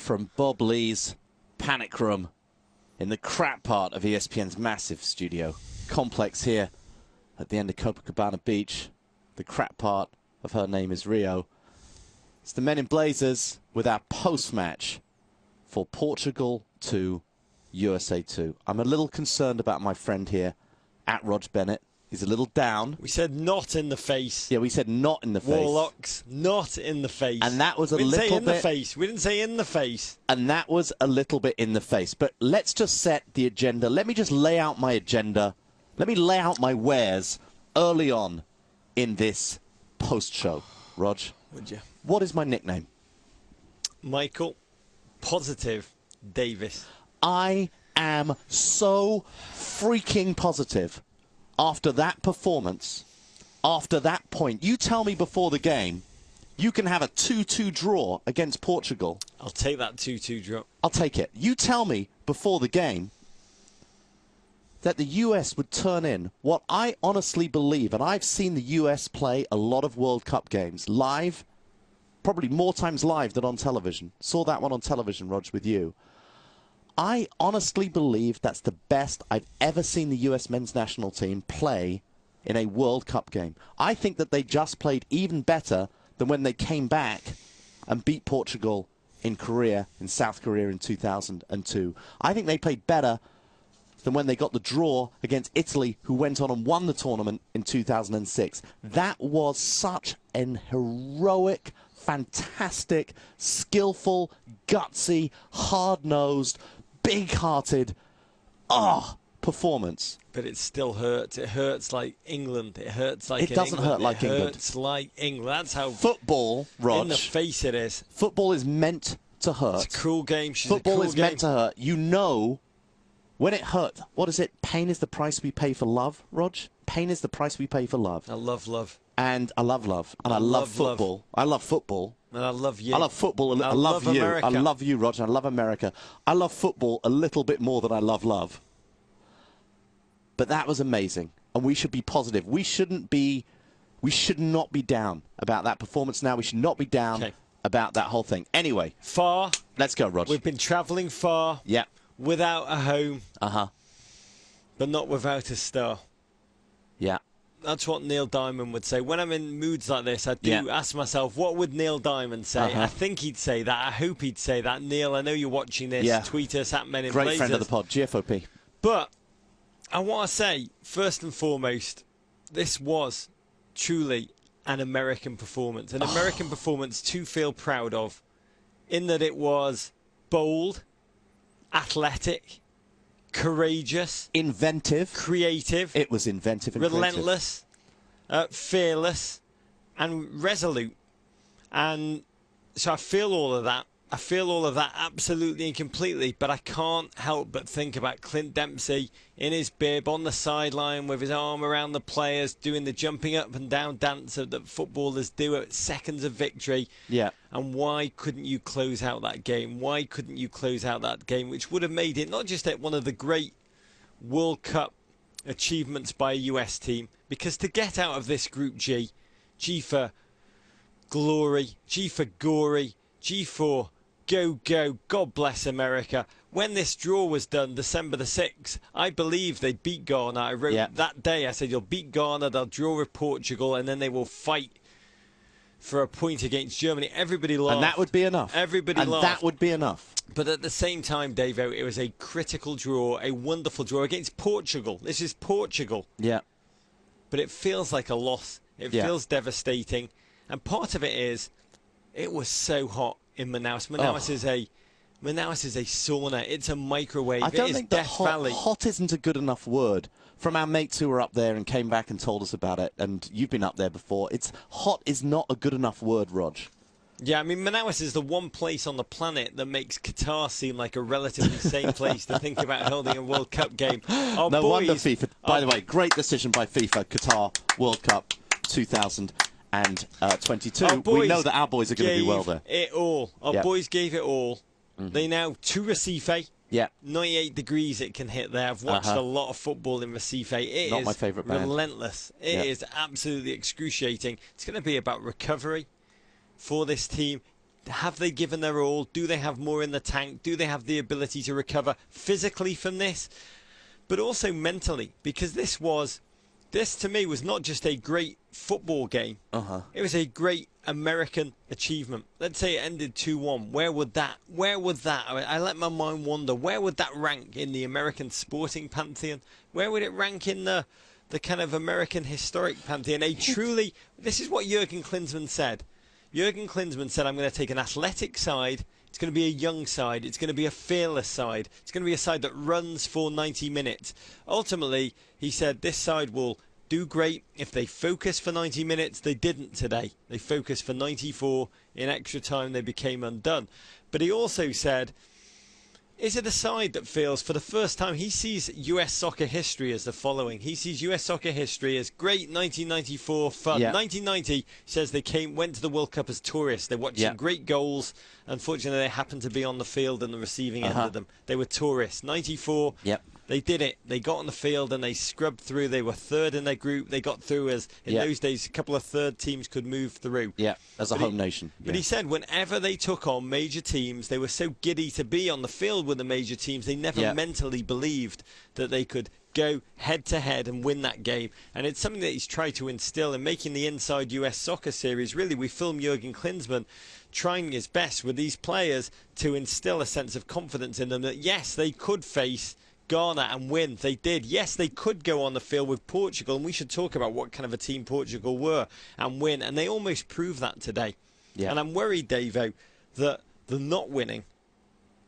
from Bob Lee's Panic Room in the crap part of ESPN's massive studio complex here at the end of Copacabana Beach. The crap part of Her Name is Rio. It's the Men in Blazers with our post-match for Portugal 2, USA 2. I'm a little concerned about my friend here, at Rog Bennett. He's a little down. We said not in the face. Yeah, we said not in the face. Warlocks, not in the face. And that was a little bit... We didn't say in the face. We didn't say in the face. And that was a little bit in the face. But let's just set the agenda. Let me just lay out my agenda. Let me lay out my wares early on in this post-show. Rog, would you? What is my nickname? Michael Positive Davis. I am so freaking positive after that performance, after that point. You tell me before the game, you can have a 2-2 draw against Portugal. I'll take that 2-2 draw. I'll take it. You tell me before the game that the US would turn in what I honestly believe, and I've seen the US play a lot of World Cup games live, probably more times live than on television. Saw that one on television, Rog, with you. I honestly believe that's the best I've ever seen the US men's national team play in a World Cup game. I think that they just played even better than when they came back and beat Portugal in Korea, in South Korea in 2002. I think they played better than when they got the draw against Italy, who went on and won the tournament in 2006. That was such an heroic, fantastic, skillful, gutsy, hard-nosed, big-hearted, performance. But it still hurts. It hurts like England. It hurts like it doesn't hurt like England. It hurts like England. That's how football, Rog, in the face it is. Football is meant to hurt. It's a cruel game. Football is meant to hurt. You know, when it hurt, what is it? Pain is the price we pay for love, Rog. Pain is the price we pay for love. I love love. And I love love. And I love football. Love. I love football. And I love you. I love football. I love you. America. I love you, Roger. I love America. I love football a little bit more than I love love. But that was amazing. And we should be positive. We should not be down about that performance now. We should not be down about that whole thing. Anyway. Far. Let's go, Roger. We've been travelling far. Yeah. Without a home. But not without a star. Yeah. That's what Neil Diamond would say. When I'm in moods like this, I do ask myself, what would Neil Diamond say? I think he'd say that. I hope he'd say that. Neil, I know you're watching this. Tweet us at Men in Blazers. Great friend of the pod, GFOP. But I want to say, first and foremost, this was truly an American performance. An American performance to feel proud of, in that it was bold, athletic, courageous, inventive, creative. It was inventive and relentless, fearless, and resolute. And so I feel all of that. I feel all of that absolutely and completely. But I can't help but think about Clint Dempsey in his bib on the sideline with his arm around the players, doing the jumping up and down dance that footballers do at seconds of victory. Yeah. And why couldn't you close out that game? Why couldn't you close out that game, which would have made it not just one of the great World Cup achievements by a US team, because to get out of this Group G, G for glory, G for gory, G for go, go, God bless America. When this draw was done, December the 6th, I believe they beat Ghana. I wrote that day, I said, you'll beat Ghana, they'll draw with Portugal, and then they will fight for a point against Germany. Everybody laughed. And that would be enough. Everybody laughed. And that would be enough. But at the same time, Davo, it was a critical draw, a wonderful draw against Portugal. This is Portugal. Yeah. But it feels like a loss. It feels devastating. And part of it is, it was so hot in Manaus. Manaus is a sauna. It's a microwave. I don't think that Death Valley. Hot isn't a good enough word. From our mates who were up there and came back and told us about it, and you've been up there before, hot is not a good enough word, Rog. Yeah, I mean, Manaus is the one place on the planet that makes Qatar seem like a relatively same place to think about holding a World Cup game. No wonder FIFA. By the way, great decision by FIFA, Qatar World Cup 2022. We know that our boys are going to do well there. It all. Our boys gave it all. They now to Recife. Yeah. 98 degrees it can hit there. I've watched a lot of football in Recife. It Not is my favourite band. Relentless. It is absolutely excruciating. It's going to be about recovery for this team. have they given their all? Do they have more in the tank? Do they have the ability to recover physically from this? But also mentally, because this to me was not just a great football game. It was a great American achievement. Let's say it ended 2-1. Where would that? I let my mind wander. Where would that rank in the American sporting pantheon? Where would it rank in the kind of American historic pantheon? This is what Jurgen Klinsmann said. Jurgen Klinsmann said, I'm going to take an athletic side. It's going to be a young side. It's going to be a fearless side. It's going to be a side that runs for 90 minutes. Ultimately, he said this side will do great if they focus for 90 minutes. They didn't today. They focused for 94. In extra time, they became undone. But he also said, is it a side that feels, for the first time, he sees US soccer history as the following. He sees US soccer history as great 1994 fun. Yeah. 1990, he says they went to the World Cup as tourists. They're watching great goals. Unfortunately, they happened to be on the field and the receiving end of them. They were tourists. 94, they did it. They got on the field and they scrubbed through. They were third in their group. They got through as, in those days, a couple of third teams could move through. Yeah, as a home nation. But he said whenever they took on major teams, they were so giddy to be on the field with the major teams, they never mentally believed that they could go head-to-head and win that game. And it's something that he's tried to instill in making the Inside US Soccer series. Really, we film Jurgen Klinsmann trying his best with these players to instill a sense of confidence in them that, yes, they could face Ghana and win. They did. Yes, they could go on the field with Portugal, and we should talk about what kind of a team Portugal were, and win. And they almost proved that today. And I'm worried, Davo, that the not winning,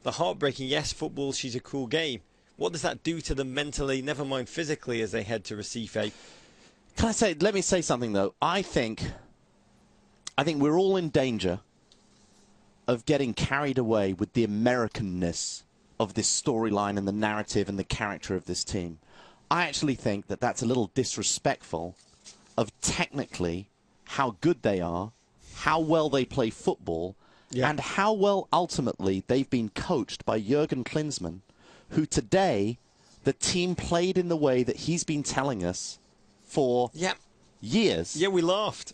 the heartbreaking, yes, football, she's a cruel game. What does that do to them mentally, never mind physically, as they head to Recife? Let me say something, though. I think we're all in danger of getting carried away with the Americanness of this storyline and the narrative and the character of this team. I actually think that that's a little disrespectful of technically how good they are, how well they play football, and how well ultimately they've been coached by Jurgen Klinsmann, who today the team played in the way that he's been telling us for years. Yeah, we laughed.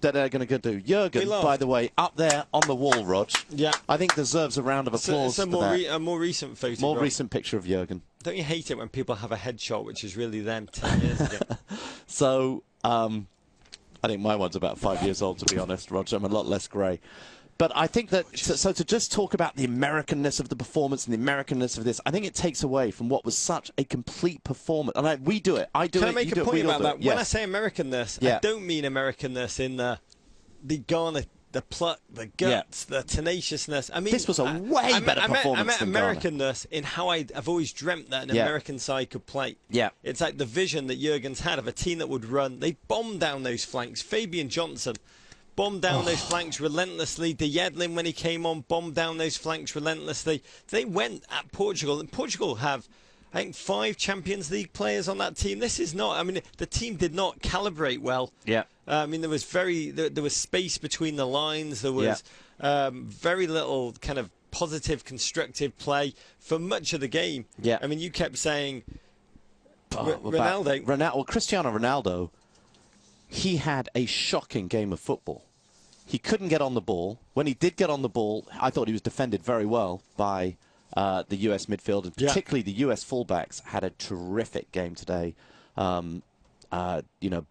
That they're going to do. Jurgen, by the way, up there on the wall, Rog. Yeah. I think deserves a round of applause for that. A more recent photo. More recent picture of Jurgen. Don't you hate it when people have a headshot, which is really them 10 years ago? So, I think my one's about 5 years old, to be honest, Roger. I'm a lot less grey. But I think that, so to just talk about the Americanness of the performance and the Americanness of this, I think it takes away from what was such a complete performance. And we do it. I do it. Can I make a point about that? When I say Americanness, I don't mean Americanness in the Ghana, the pluck, the guts, the tenaciousness. I mean, this was a way better performance than Americanness in how I've always dreamt that an American side could play. Yeah. It's like the vision that Jurgen's had of a team that would run. They bombed down those flanks. Fabian Johnson bombed down those flanks relentlessly. De Jedlin, when he came on, bombed down those flanks relentlessly. They went at Portugal, and Portugal have, I think, 5 Champions League players on that team. This is not, I mean, the team did not calibrate well. Yeah. I mean, there was space between the lines. There was very little kind of positive, constructive play for much of the game. Yeah. I mean, you kept saying Ronaldo. Cristiano Ronaldo, he had a shocking game of football. He couldn't get on the ball. When he did get on the ball, I thought he was defended very well by the US midfield, and particularly the US fullbacks had a terrific game today.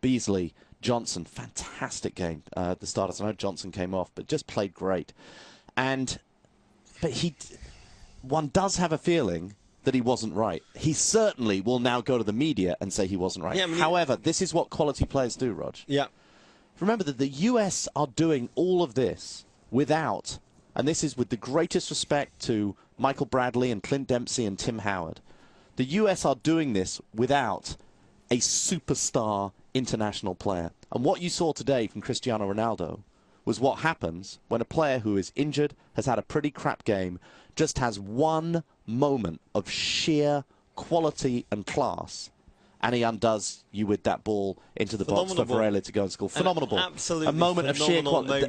Beasley, Johnson, fantastic game at the start. I know Johnson came off, but just played great. But one does have a feeling that he wasn't right. He certainly will now go to the media and say he wasn't right. However, this is what quality players do, Rog. Yeah. Remember that the US are doing all of this without, and this is with the greatest respect to Michael Bradley and Clint Dempsey and Tim Howard, the US are doing this without a superstar international player. And what you saw today from Cristiano Ronaldo was what happens when a player who is injured, has had a pretty crap game, just has one moment of sheer quality and class, and he undoes you with that ball into the box for Varela to go and score. Phenomenal ball. Absolutely. A moment of sheer quality.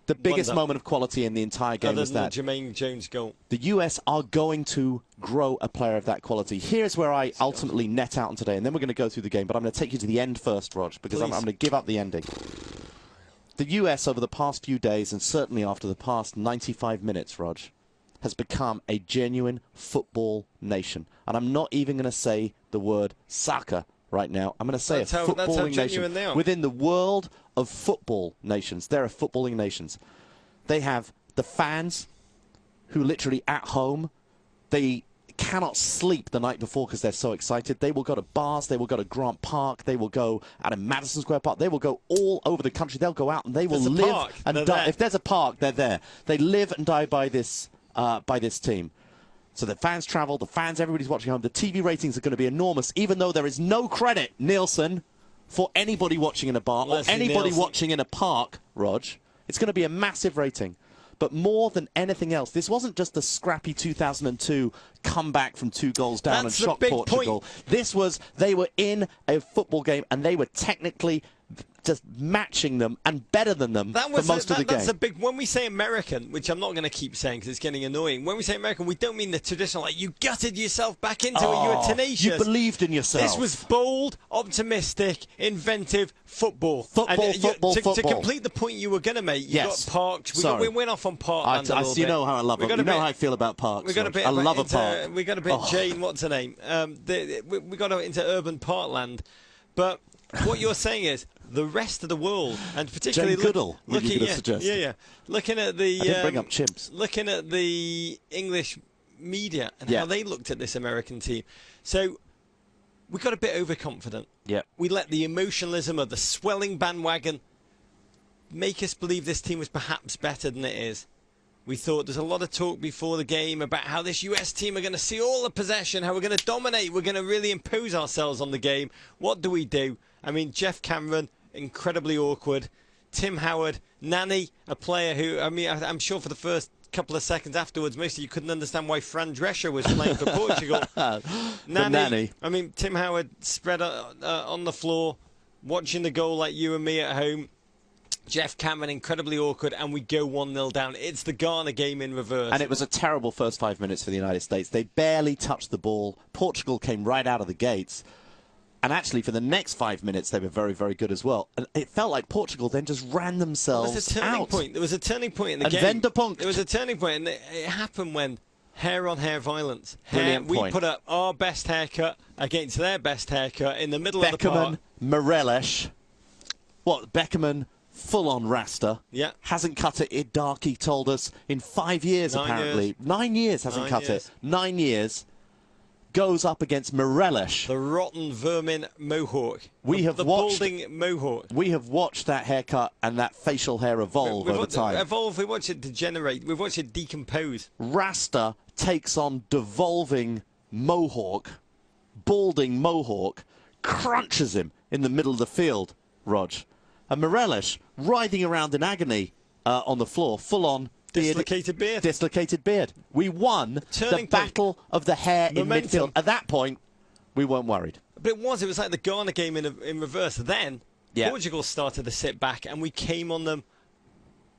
The biggest moment of quality in the entire game was that. Jermaine Jones goal. The US are going to grow a player of that quality. Here's where I ultimately net out on today, and then we're going to go through the game, but I'm going to take you to the end first, Rog, because I'm going to give up the ending. The US over the past few days, and certainly after the past 95 minutes, Rog, has become a genuine football nation. And I'm not even going to say the word soccer right now. I'm going to say a footballing nation. Within the world of football nations, there are footballing nations. They have the fans who literally at home, they cannot sleep the night before because they're so excited. They will go to bars, they will go to Grant Park, they will go out in Madison Square Park, they will go all over the country. They'll go out and they will live and die. If there's a park, they're there. They live and die by this team. So the fans travel, the fans, everybody's watching home. The TV ratings are going to be enormous, even though there is no credit, Nielsen, for anybody watching in a bar or anybody watching in a park, Rog. It's going to be a massive rating. But more than anything else, this wasn't just a scrappy 2002 comeback from 2 goals down and shock Portugal. This was, they were in a football game and they were technically just matching them and better than them for most of the game. That's a big... When we say American, which I'm not going to keep saying because it's getting annoying, when we say American, we don't mean the traditional, like, you gutted yourself back into it, you were tenacious. You believed in yourself. This was bold, optimistic, inventive football. Football. To complete the point you were going to make, you got Parks. We went off on Parkland a little bit. You know how I love it. You know how I feel about Parks. I love a park. We got a bit Jane, what's her name? We got into urban Parkland. But what you're saying is the rest of the world, and particularly Jane Goodall, looking at looking at the I didn't bring up chimps. Looking at the English media and how they looked at this American team. So we got a bit overconfident. Yeah. We let the emotionalism of the swelling bandwagon make us believe this team was perhaps better than it is. We thought there's a lot of talk before the game about how this US team are going to see all the possession, how we're going to dominate, we're going to really impose ourselves on the game. What do? I mean, Jeff Cameron, incredibly awkward. Tim Howard, Nani, a player who, I mean, I'm sure for the first couple of seconds afterwards, most of you couldn't understand why Fran Drescher was playing for Portugal. Nani, I mean, Tim Howard spread on the floor, watching the goal like you and me at home. Jeff Cameron, incredibly awkward, and we go 1-0 down. It's the Ghana game in reverse. And it was a terrible first 5 minutes for the United States. They barely touched the ball. Portugal came right out of the gates. And actually, for the next 5 minutes, they were very, very good as well. And it felt like Portugal then just ran themselves out. There was a turning point in the game. There was a turning point, and it happened when hair-on-hair violence. We put up our best haircut against their best haircut in the middle of the park. Morelos. Beckerman... Full-on Rasta. Yeah. Hasn't cut it, Darky told us, in 5 years, apparently. 9 years hasn't cut it. 9 years. Goes up against Morelos. The rotten vermin mohawk. The balding mohawk. We have watched that haircut and that facial hair evolve over time. We watch it degenerate. We've watched it decompose. Rasta takes on devolving mohawk, balding mohawk, crunches him in the middle of the field, Rog. And Morelos writhing around in agony on the floor, full-on dislocated beard. We won the battle of the hair in midfield. At that point, we weren't worried. But it was like the Ghana game in reverse. Then Portugal started to sit back, and we came on them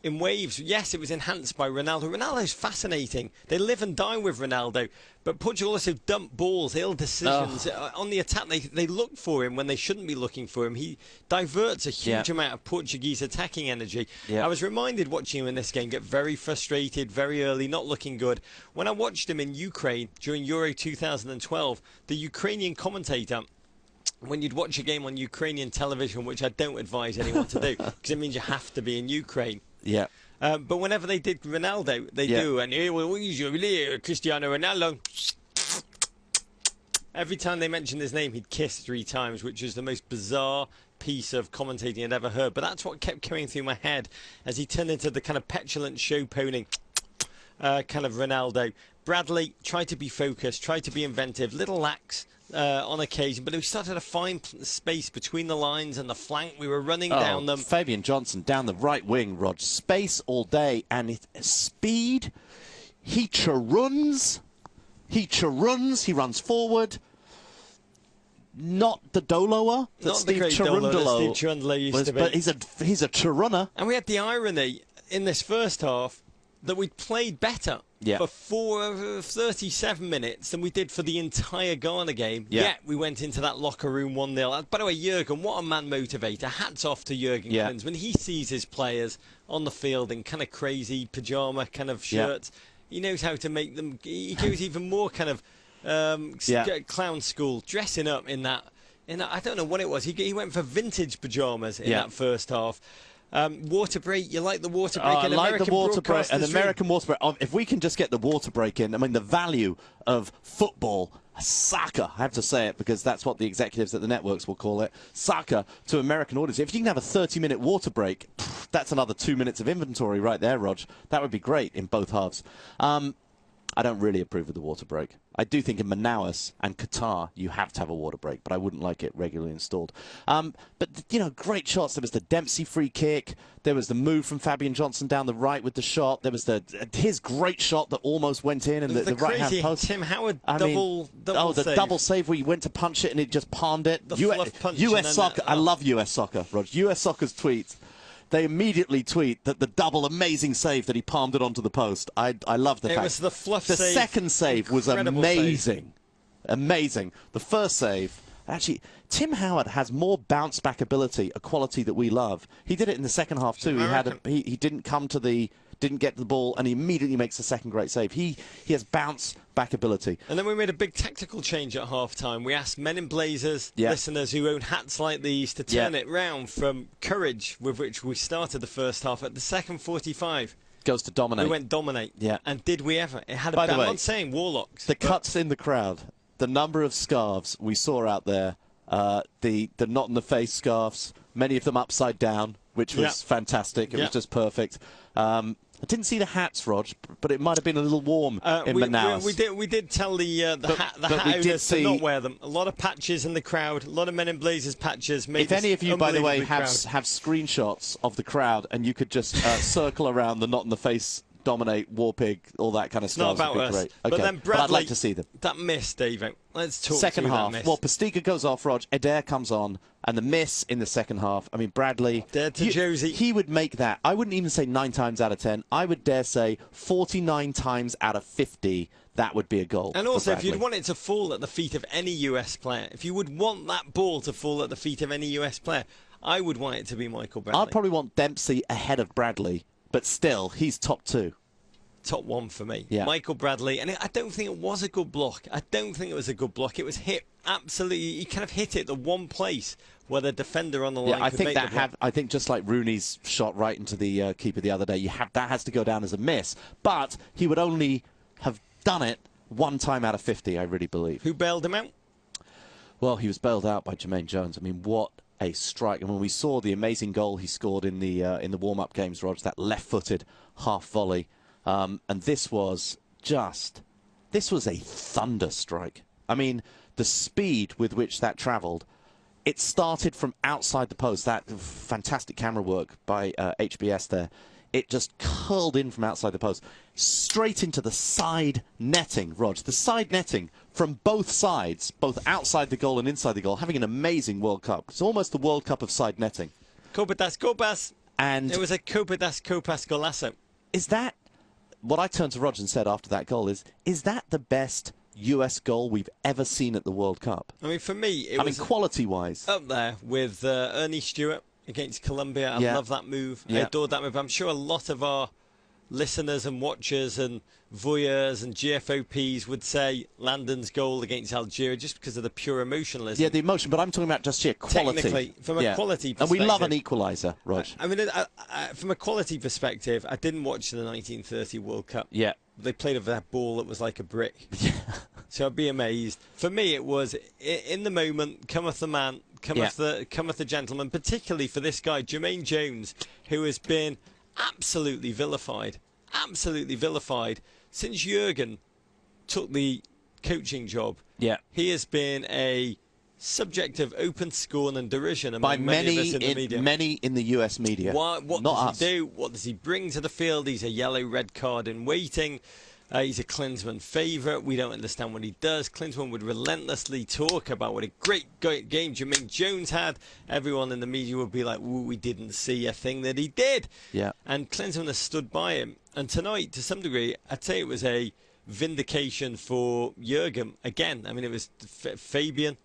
in waves. Yes, it was enhanced by Ronaldo. Ronaldo's fascinating. They live and die with Ronaldo. But Portugal also dump balls, ill decisions. On the attack, they look for him when they shouldn't be looking for him. He diverts a huge amount of Portuguese attacking energy. I was reminded watching him in this game get very frustrated very early, not looking good. When I watched him in Ukraine during Euro 2012, the Ukrainian commentator, when you'd watch a game on Ukrainian television, which I don't advise anyone to do, because it means you have to be in Ukraine. Yeah. But whenever they did Ronaldo, they do. And here we Cristiano Ronaldo. Every time they mentioned his name, he'd kiss 3 times, which was the most bizarre piece of commentating I'd ever heard. But that's what kept coming through my head as he turned into the kind of petulant show pony kind of Ronaldo. Bradley tried to be focused, tried to be inventive, little lax on occasion, but we started to find space between the lines and the flank. We were running down them. Fabian Johnson down the right wing, Rog. Space all day, and speed. He runs, he runs forward. Not the Doloer that Steve Cherundolo used to be. But he's a Cherunner. And we had the irony in this first half that we played better for 37 minutes than we did for the entire Ghana game. Yet we went into that locker room 1-0. By the way, Jurgen, what a man motivator. Hats off to Jurgen Klinsmann. When he sees his players on the field in kind of crazy pyjama kind of shirts, he knows how to make them. He goes even more kind of clown school, dressing up in that. I don't know what it was. He went for vintage pyjamas in that first half. Water break, you like the water break? I like the water break, an American water break. If we can just get the water break in, I mean, the value of football, soccer, I have to say it because that's what the executives at the networks will call it, soccer to American audience. If you can have a 30-minute water break, that's another 2 minutes of inventory right there, Rog. That would be great in both halves. I don't really approve of the water break. I do think in Manaus and Qatar you have to have a water break, but I wouldn't like it regularly installed. But, you know, great shots. There was the Dempsey free kick. There was the move from Fabian Johnson down the right with the shot. There was his great shot that almost went in and the right-hand post. Tim Howard double the save. double save where he went to punch it and it just palmed it. The fluff punch. US soccer. I love US soccer, Rog. US soccer's tweets. They immediately tweet that the double amazing save that he palmed it onto the post. I love the fact. It was the fluff save. The second save was amazing. Amazing. The first save, actually, Tim Howard has more bounce back ability, a quality that we love. He did it in the second half too. He didn't come to didn't get the ball, and he immediately makes a second great save. He has bounce back ability. And then we made a big tactical change at half-time. We asked Men in Blazers, listeners who own hats like these, to turn it round from courage, with which we started the first half, at the second 45. Goes to dominate. We went dominate. Yeah. And did we ever? It had a By the way, I'm not saying warlocks. The cuts in the crowd, the number of scarves we saw out there, the not-in-the-face scarves, many of them upside down, which was fantastic. It was just perfect. I didn't see the hats, Rog, but it might have been a little warm in Manaus. We did tell the hat owners to not wear them. A lot of patches in the crowd, a lot of Men in Blazers patches. If any of you, by the way, have screenshots of the crowd and you could just circle around the not-in-the-face, dominate, war pig, all that kind of stuff. Not about us. Great. But then Bradley, I'd like to see them. That miss, Dave. Let's talk second half. That miss. Well, Pastica goes off, Rog. Adair comes on, and the miss in the second half. I mean, Bradley. Dare to Josie. He would make that. I wouldn't even say 9 times out of 10. I would dare say 49 times out of 50. That would be a goal. And also, if you'd want it to fall at the feet of any US player, if you would want that ball to fall at the feet of any US player, I would want it to be Michael Bradley. I'd probably want Dempsey ahead of Bradley, but still, he's top 2. Top 1 for me. Yeah. Michael Bradley. And I don't think it was a good block. I don't think it was a good block. It was hit absolutely. He kind of hit it the one place where the defender on the line I could think make the block. I think just like Rooney's shot right into the keeper the other day, that has to go down as a miss. But he would only have done it 1 time out of 50, I really believe. Who bailed him out? Well, he was bailed out by Jermaine Jones. I mean, what a strike. And when we saw the amazing goal he scored in the warm-up games, Rog, that left-footed half volley, and this was a thunder strike. I mean, the speed with which that travelled, it started from outside the post. That fantastic camera work by HBS there. It just curled in from outside the post, straight into the side netting, Rog. The side netting from both sides, both outside the goal and inside the goal, having an amazing World Cup. It's almost the World Cup of side netting. Copas. And it was a Copas golazo. Is that... What I turned to Roger and said after that goal is that the best US goal we've ever seen at the World Cup? I mean, for me, it was... quality-wise. Up there with Ernie Stewart against Colombia. I love that move. I adored that move. I'm sure a lot of our listeners and watchers and voyeurs and GFOPs would say Landon's goal against Algeria just because of the pure emotionalism. Yeah, the emotion, but I'm talking about just sheer quality. Technically, from a quality perspective. And we love an equaliser, Rog. I mean, from a quality perspective, I didn't watch the 1930 World Cup. Yeah. They played with that ball that was like a brick. So I'd be amazed. For me, it was, in the moment, cometh the man, cometh the gentleman, particularly for this guy, Jermaine Jones, who has been absolutely vilified since Jurgen took the coaching job. Yeah. He has been a subject of open scorn and derision among many of us in the media. Many in the US media. What does he do? What does he bring to the field? He's a yellow-red card in waiting. He's a Klinsmann favourite. We don't understand what he does. Klinsmann would relentlessly talk about what a great game Jermaine Jones had. Everyone in the media would be like, "Ooh, we didn't see a thing that he did." Yeah. And Klinsmann has stood by him. And tonight, to some degree, I'd say it was a vindication for Jurgen. Again, I mean, it was Fabian.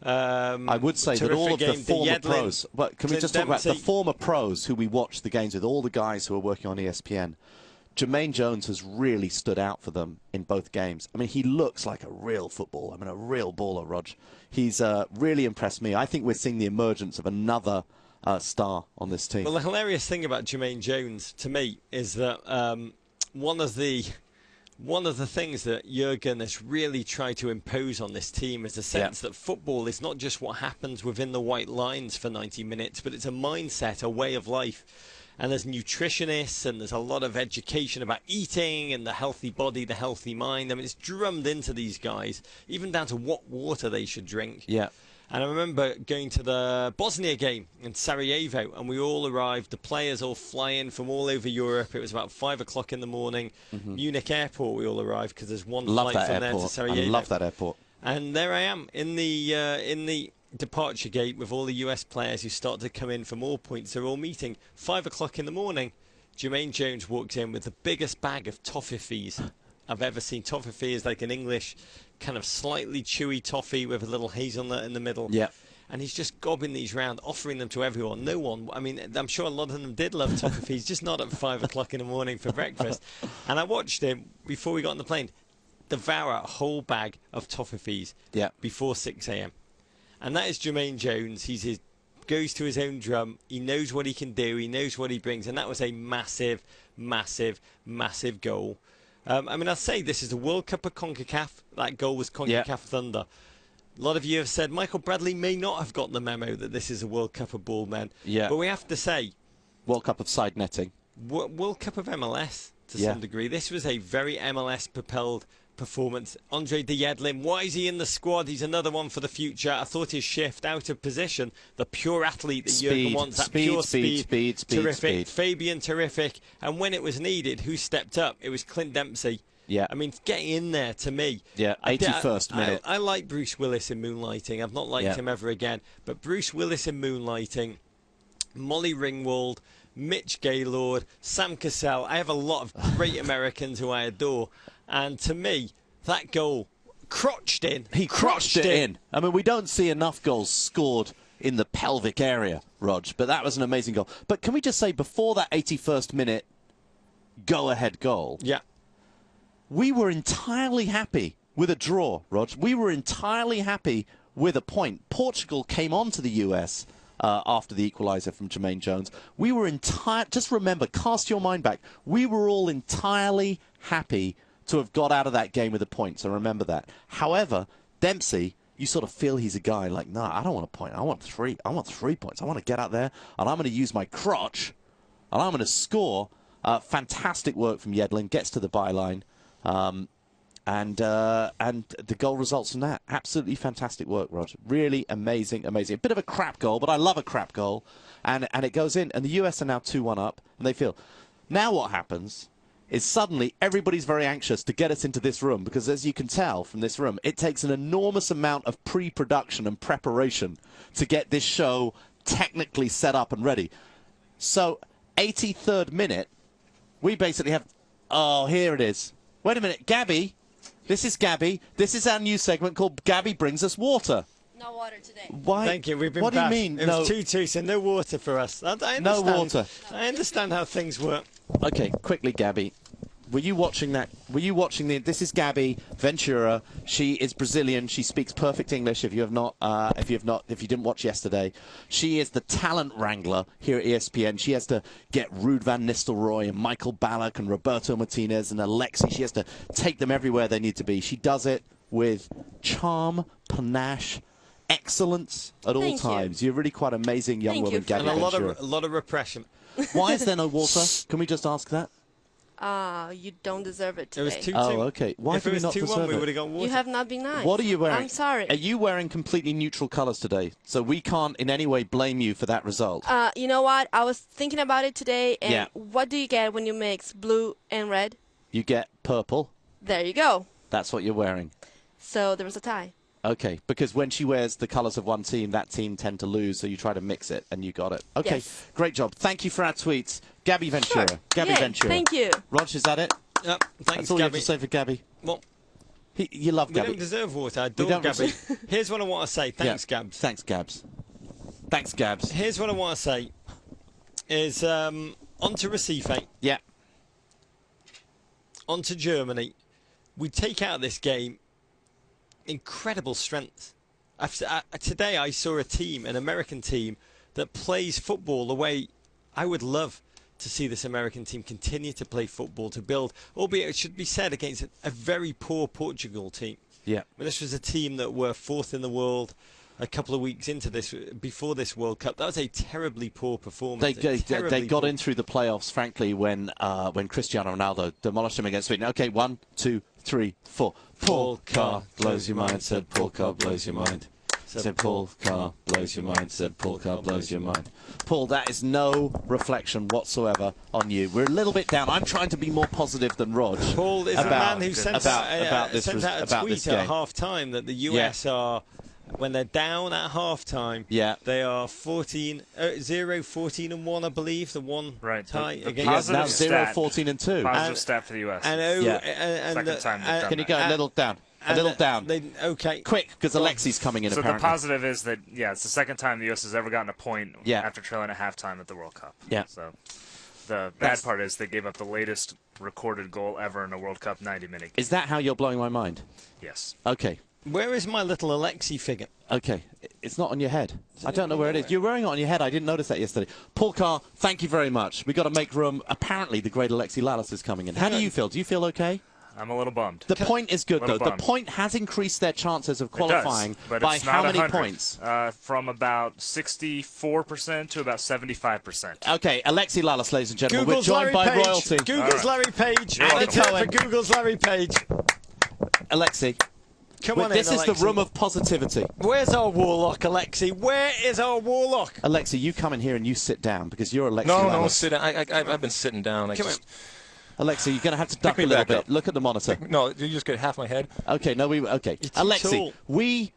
I would say that all of the former pros, but can we just talk about the former pros who we watched the games with, all the guys who are working on ESPN? Jermaine Jones has really stood out for them in both games. I mean, he looks like a real footballer. I mean, a real baller, Rog. He's really impressed me. I think we're seeing the emergence of another star on this team. Well, the hilarious thing about Jermaine Jones, to me, is that one of the things that Jurgen has really tried to impose on this team is the sense that football is not just what happens within the white lines for 90 minutes, but it's a mindset, a way of life. And there's nutritionists and there's a lot of education about eating and the healthy body, the healthy mind. I mean, it's drummed into these guys, even down to what water they should drink. Yeah. And I remember going to the Bosnia game in Sarajevo, and we all arrived, the players all flying from all over Europe. It was about 5 o'clock in the morning. Munich airport, we all arrived because there's one flight from there to Sarajevo. I love that airport. And there I am in the departure gate with all the US players who start to come in from all points. They're all meeting. 5 o'clock in the morning, Jermaine Jones walks in with the biggest bag of toffees I've ever seen. Toffee is like an English kind of slightly chewy toffee with a little hazelnut in the middle. Yeah. And he's just gobbing these round, offering them to everyone. No one, I mean, I'm sure a lot of them did love toffees, just not at 5 o'clock in the morning for breakfast. And I watched him, before we got on the plane, devour a whole bag of toffees before 6 a.m. And that is Jermaine Jones. He goes to his own drum. He knows what he can do. He knows what he brings. And that was a massive, massive, massive goal. I mean, I'll say this is the World Cup of CONCACAF. That goal was CONCACAF Thunder. A lot of you have said Michael Bradley may not have got the memo that this is a World Cup of ball men. Yeah. But we have to say, World Cup of side netting. World Cup of MLS to some degree. This was a very MLS-propelled performance. Andre de Yedlin, why is he in the squad? He's another one for the future. I thought his shift out of position, the pure athlete that Jurgen wants, that pure speed, terrific. Fabian, terrific. And when it was needed, who stepped up? It was Clint Dempsey. Yeah. I mean, getting in there to me. Yeah, 81st minute. I like Bruce Willis in Moonlighting. I've not liked him ever again. But Bruce Willis in Moonlighting, Molly Ringwald, Mitch Gaylord, Sam Cassell. I have a lot of great Americans who I adore. And to me, that goal, crotched in. He crotched it in. I mean, we don't see enough goals scored in the pelvic area, Rog, but that was an amazing goal. But can we just say, before that 81st minute go-ahead goal, we were entirely happy with a draw, Rog. We were entirely happy with a point. Portugal came on to the US after the equaliser from Jermaine Jones. We were just remember, cast your mind back. We were all entirely happy to have got out of that game with a point, so remember that. However, Dempsey, you sort of feel he's a guy like, no, I don't want a point. I want 3. I want 3 points. I want to get out there, and I'm going to use my crotch, and I'm going to score. Fantastic work from Yedlin. Gets to the byline, and the goal results from that. Absolutely fantastic work, Roger. Really amazing, amazing. A bit of a crap goal, but I love a crap goal, and it goes in. And the US are now 2-1 up, and they feel. Now what happens is suddenly everybody's very anxious to get us into this room, because as you can tell from this room, it takes an enormous amount of pre-production and preparation to get this show technically set up and ready. So, 83rd minute, we basically have... Oh, here it is. Wait a minute, Gabby. This is Gabby. This is our new segment called Gabby Brings Us Water. No water today. Why? Thank you. We've been What back. do you mean? It was 2-2, so no water for us. I understand. No water. I understand how things work. Okay, quickly, Gabby. Were you watching that? Were you watching the? This is Gabby Ventura. She is Brazilian. She speaks perfect English. If you didn't watch yesterday, she is the talent wrangler here at ESPN. She has to get Ruud van Nistelrooy and Michael Ballack and Roberto Martinez and Alexi. She has to take them everywhere they need to be. She does it with charm, panache, excellence at all times. You're really quite amazing young woman, Gabby. And Ventura. a lot of repression. Why is there no water? Can we just ask that? You don't deserve it today. It was 2-2. Oh, okay. Why do we not deserve it? If it was 2-1, we would have got water. You have not been nice. What are you wearing? I'm sorry. Are you wearing completely neutral colours today? So we can't in any way blame you for that result. You know what? I was thinking about it today, and what do you get when you mix blue and red? You get purple. There you go. That's what you're wearing. So there was a tie. Okay, because when she wears the colours of one team, that team tend to lose, so you try to mix it, and you got it. Okay, Yes. great job. Thank you for our tweets. Gabby Ventura. Sure. Gabby Yay, Ventura. thank you. Rog, is that it? Yep. Thanks, That's all you have Gabby. to say for Gabby? Well, You love we Gabby. don't deserve water. I We adore don't Gabby. Here's what I want to say. Thanks, Yeah. Gabs. Thanks, Gabs. Thanks, Gabs. Here's what I want to say. Is on to Recife, Yeah. on to Germany. We take out of this game incredible strength. Today I saw a team, an American team, that plays football the way I would love to see this American team continue to play football, to build, albeit it should be said, against a very poor Portugal team. Yeah. I mean, this was a team that were fourth in the world a couple of weeks into this, before this World Cup. That was a terribly poor performance. They got in through the playoffs, frankly, when Cristiano Ronaldo demolished him against Sweden. Okay, 1, 2, 3, 4. Paul Carr blows your mind, said Paul Carr blows your mind. Said Paul Carr blows your mind, said Paul Carr blows your mind. Paul, that is no reflection whatsoever on you. We're a little bit down. I'm trying to be more positive than Rog. Paul is the man who sent out a tweet game. at half-time that the US are, when they're down at half-time, they are 14 and 1, I believe, the one tie the against. Now 0, 14 and 2. Positive stat for the US. And Second time they've done Can you it. go a little down? A little down. Okay. Quick, because Alexi's coming in, So apparently. the positive is that, it's the second time the U.S. has ever gotten a point Yeah. after trailing at halftime at the World Cup. Yeah. So the bad part is they gave up the latest recorded goal ever in a World Cup 90-minute game. Is that how you're blowing my mind? Yes. Okay. Where is my little Alexi figure? Okay. It's not on your head. I don't know where it is. You're wearing it on your head. I didn't notice that yesterday. Paul Carr, thank you very much. We've got to make room. Apparently, the great Alexi Lalas is coming in. How do you feel? Do you feel okay? I'm a little bummed. The point is good, though. Little The bummed. point has increased their chances of qualifying It does, but by it's how not many 100. points? From about 64% to about 75%. Okay, Alexi Lalas, ladies and gentlemen. Google's We're joined Larry by Page. royalty. Google's Larry Page. You're Let's hear it welcome. for Google's Larry Page. Alexi, Come on this in, is the Alexi. room of positivity. Where's our warlock, Alexi? Where is our warlock? Alexi, you come in here and you sit down because you're Alexi No, Lalas. sit down. I've been sitting down. Alexi, you're going to have to duck me a little back bit. up. Look at the monitor. No, you just get half my head. Okay, okay. You're too Alexi, tall. we,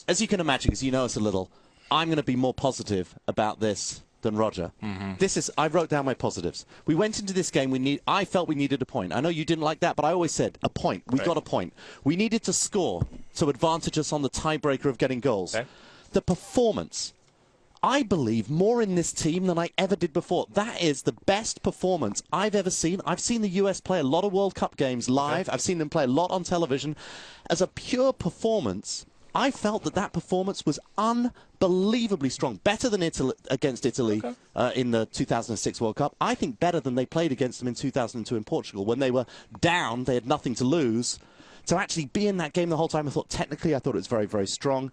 as you can imagine, because you know us a little, I'm going to be more positive about this than Roger. I wrote down my positives. We went into this game, I felt we needed a point. I know you didn't like that, but I always said, a point. We got a point. We needed to score to advantage us on the tiebreaker of getting goals. Okay. The performance, I believe more in this team than I ever did before. That is the best performance I've ever seen. I've seen the US play a lot of World Cup games live. I've seen them play a lot on television. As a pure performance, I felt that performance was unbelievably strong. Better than against Italy in the 2006 World Cup. I think better than they played against them in 2002 in Portugal. When they were down, they had nothing to lose. To actually be in that game the whole time, I thought it was very, very strong.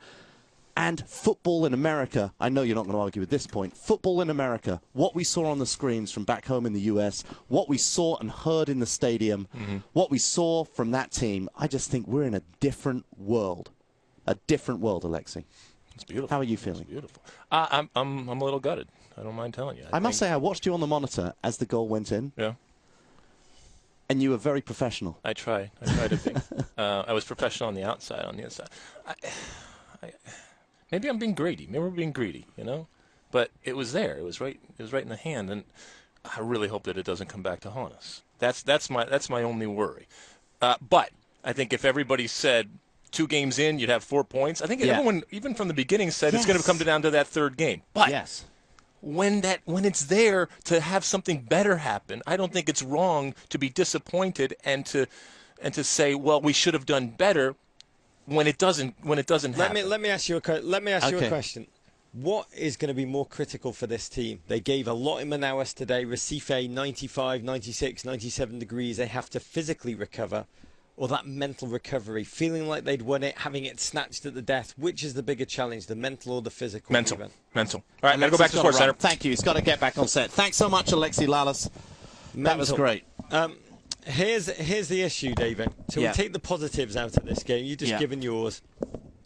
And football in America, I know you're not going to argue with this point, football in America, what we saw on the screens from back home in the US, what we saw and heard in the stadium, what we saw from that team, I just think we're in a different world. A different world, Alexi. It's beautiful. How are you feeling? It's beautiful. I'm a little gutted. I don't mind telling you. I must say, I watched you on the monitor as the goal went in. Yeah. And you were very professional. I tried to be. I was professional on the outside. On the inside, maybe I'm being greedy. Maybe we're being greedy, But it was there. It was right. It was right in the hand, and I really hope that it doesn't come back to haunt us. That's my only worry. But I think if everybody said 2 games in, you'd have 4 points. I think everyone, even from the beginning, said it's going to come down to that third game. But when it's there to have something better happen, I don't think it's wrong to be disappointed and to say, well, we should have done better when it doesn't happen. Let me ask you a question. What is going to be more critical for this team? They gave a lot in Manaus today. Recife, 95, 96, 97 degrees. They have to physically recover, or that mental recovery, feeling like they'd won it, having it snatched at the death. Which is the bigger challenge, the mental or the physical? Mental. Even? All right, I'm going to go back to Sports Center. Thank you. He's got to get back on set. Thanks so much, Alexi Lalas. That was great. Here's the issue, David. So we take the positives out of this game. You've just given yours.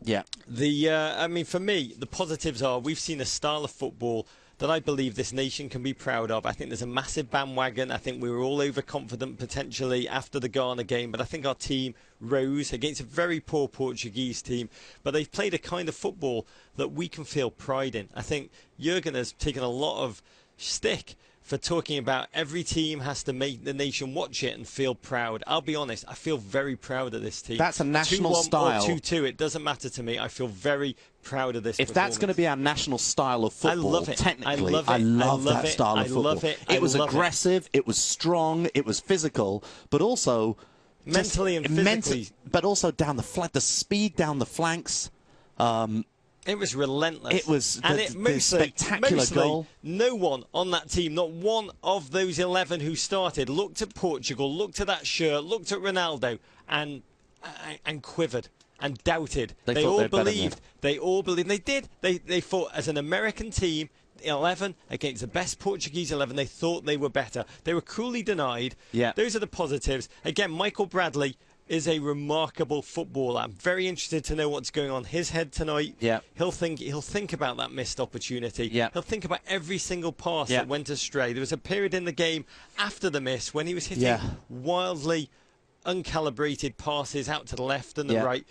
Yeah. For me, the positives are we've seen a style of football that I believe this nation can be proud of. I think there's a massive bandwagon. I think we were all overconfident potentially after the Ghana game, but I think our team rose against a very poor Portuguese team. But they've played a kind of football that we can feel pride in. I think Jurgen has taken a lot of stick for talking about every team has to make the nation watch it and feel proud. I'll be honest, I feel very proud of this team. That's a national 2-1 style. Or 2-2, it doesn't matter to me. I feel very proud of this. If that's going to be our national style of football, I love it. technically, I love that it. style of I football. love it. It was love aggressive, it was strong, it was physical, but also mentally and physically. But also down the the speed down the flanks. It was relentless. It was the spectacular goal. No one on that team, not one of those 11 who started, looked at Portugal, looked at that shirt, looked at Ronaldo, and quivered and doubted. They all believed. They all believed. They did. They fought as an American team. 11 against the best Portuguese 11. They thought they were better. They were cruelly denied. Yeah. Those are the positives. Again, Michael Bradley is a remarkable footballer. I'm very interested to know what's going on his head tonight. Yeah. He'll think about that missed opportunity. Yeah. He'll think about every single pass that went astray. There was a period in the game after the miss when he was hitting wildly uncalibrated passes out to the left and the right.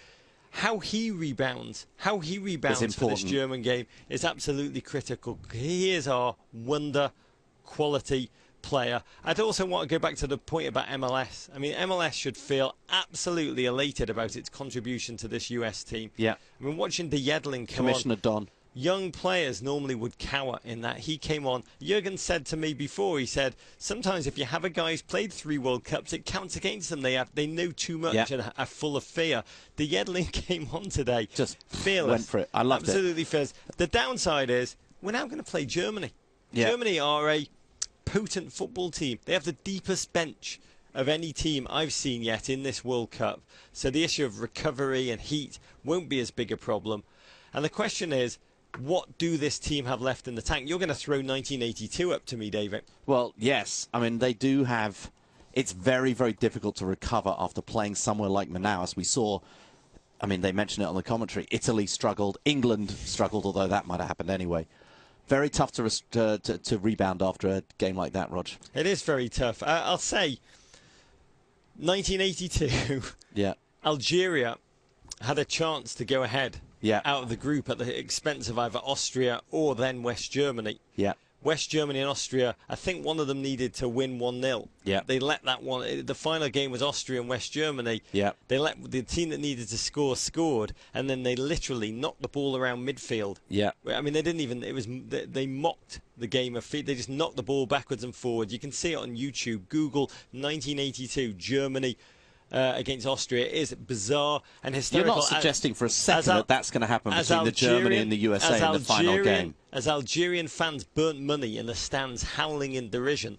How he rebounds for this German game is absolutely critical. He is our wonder quality player. I'd also want to go back to the point about MLS. I mean, MLS should feel absolutely elated about its contribution to this US team. Yeah. I mean, watching De Jedling come Commissioner on, Don. young players normally would cower in that. He came on. Jurgen said to me before, he said, sometimes if you have a guy who's played 3 World Cups, it counts against them. They know too much and are full of fear. De Jedling came on today. Just fearless. went for it. I loved it. Absolutely fearless. The downside is we're now going to play Germany. Yeah. Germany are a potent football team. They have the deepest bench of any team I've seen yet in this World Cup. So the issue of recovery and heat won't be as big a problem. And the question is, what do this team have left in the tank? You're going to throw 1982 up to me, David. Well, yes. I mean, they do have... It's very, very difficult to recover after playing somewhere like Manaus. We saw... I mean, they mentioned it on the commentary. Italy struggled. England struggled, although that might have happened anyway. Very tough to rebound after a game like that, Rog. It is very tough. I'll say 1982, Algeria had a chance to go ahead out of the group at the expense of either Austria or then West Germany. Yeah. West Germany and Austria, I think one of them needed to win 1-0. Yeah. They let that one. The final game was Austria and West Germany. Yeah. They let the team that needed to score scored, and then they literally knocked the ball around midfield. Yeah. I mean, they didn't even. It was they mocked the game of feet. They just knocked the ball backwards and forward. You can see it on YouTube. Google 1982 Germany against Austria. It is bizarre and hysterical. You're not suggesting for a second that that's going to happen between the Germany and the USA in the final game. As Algerian fans burnt money in the stands howling in derision,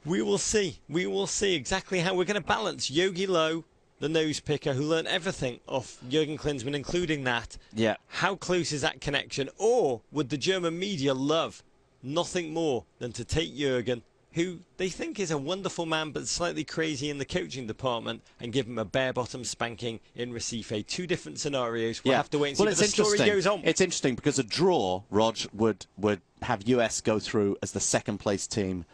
we will see. We will see exactly how we're going to balance Yogi Low, the nose picker, who learned everything off Jurgen Klinsmann, including that. Yeah. How close is that connection? Or would the German media love nothing more than to take Jurgen, who they think is a wonderful man but slightly crazy in the coaching department, and give him a bare-bottom spanking in Recife? 2 different scenarios. We'll have to wait and see. Well, but the story goes on. It's interesting because a draw, Rog, would have US go through as the second-place team.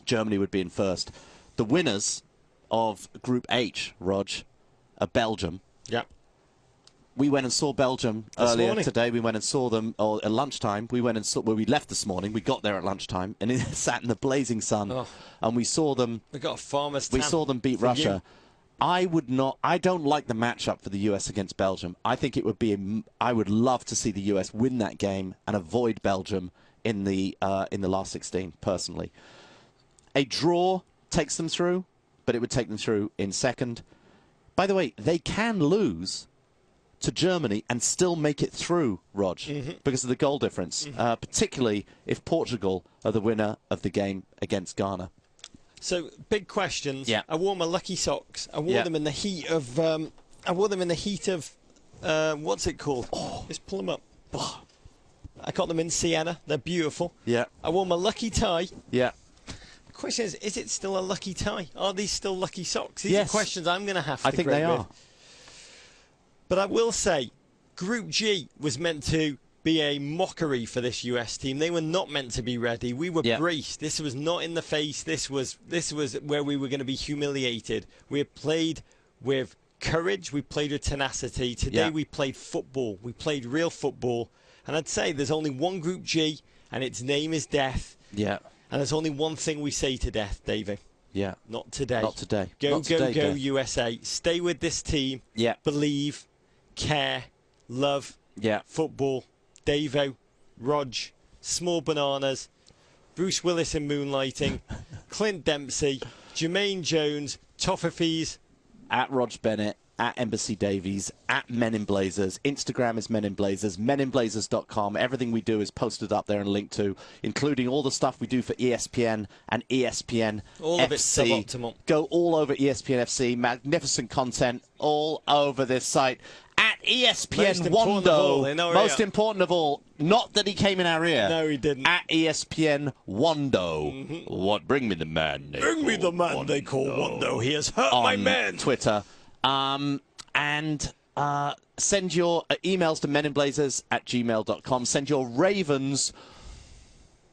Germany would be in first. The winners of Group H, Rog, are Belgium. Yeah. We went and saw Belgium This earlier morning. today. We went and saw them at lunchtime. We went and saw, well, we left this morning. We got there at lunchtime and sat in the blazing sun, and we saw them. We got a farmer's We tan saw them beat for Russia. you. I don't like the matchup for the US against Belgium. I think it would be. I would love to see the US win that game and avoid Belgium in the last 16. Personally, a draw takes them through, but it would take them through in second. By the way, they can lose to Germany and still make it through, Rog, because of the goal difference, particularly if Portugal are the winner of the game against Ghana. So, big questions. Yeah. I wore my lucky socks. I wore them in the heat of. What's it called? Just pull them up. I got them in Sienna. They're beautiful. Yeah. I wore my lucky tie. Yeah. The question is it still a lucky tie? Are these still lucky socks? These Yes. are questions I'm going to have to I think grapple they with. are. But I will say, Group G was meant to be a mockery for this US team. They were not meant to be ready. We were braced. This was not in the face. This was where we were going to be humiliated. We played with courage. We played with tenacity. Today we played football. We played real football. And I'd say there's only one Group G, and its name is death. Yeah. And there's only one thing we say to death, David. Yeah. Not today. Not today. Go, Not today, go, Death. USA. Stay with this team. Yeah. Believe, care, love, Yeah. football, Davo, Rog, Small Bananas, Bruce Willis in Moonlighting, Clint Dempsey, Jermaine Jones, Toffees. At Rog Bennett, at Embassy Davies, at Men in Blazers. Instagram is Men in Blazers, meninblazers.com. Everything we do is posted up there and linked to, including all the stuff we do for ESPN and ESPN All FC. of it's suboptimal. Go all over ESPN FC. Magnificent content all over this site. At ESPN Wando. Most important of all, not that he came in our ear. No, he didn't. At ESPN Wando. What? Bring me the man. Bring me the man they call Wando. He has hurt my men. Twitter. And send your emails to meninblazers@gmail.com. Send your ravens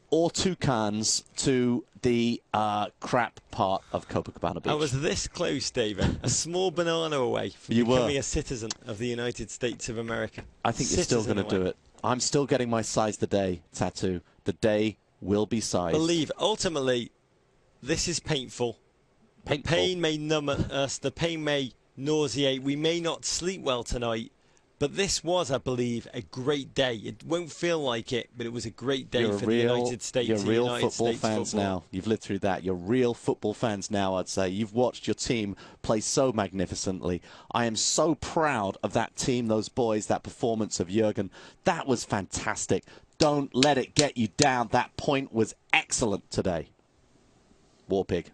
or toucans to the crap part of Copacabana Beach. I was this close, David. A small banana away from becoming a citizen of the United States of America. I think you're still going to do it. I'm still getting my size the day tattoo. The day will be sized. Believe, ultimately, this is painful. The pain may numb us. The pain may nauseate. We may not sleep well tonight. But this was, I believe, a great day. It won't feel like it, but it was a great day for the United States. You're real United football States fans football. now. You've lived through that. You're real football fans now, I'd say. You've watched your team play so magnificently. I am so proud of that team, those boys, that performance of Jurgen. That was fantastic. Don't let it get you down. That point was excellent today. War Pig.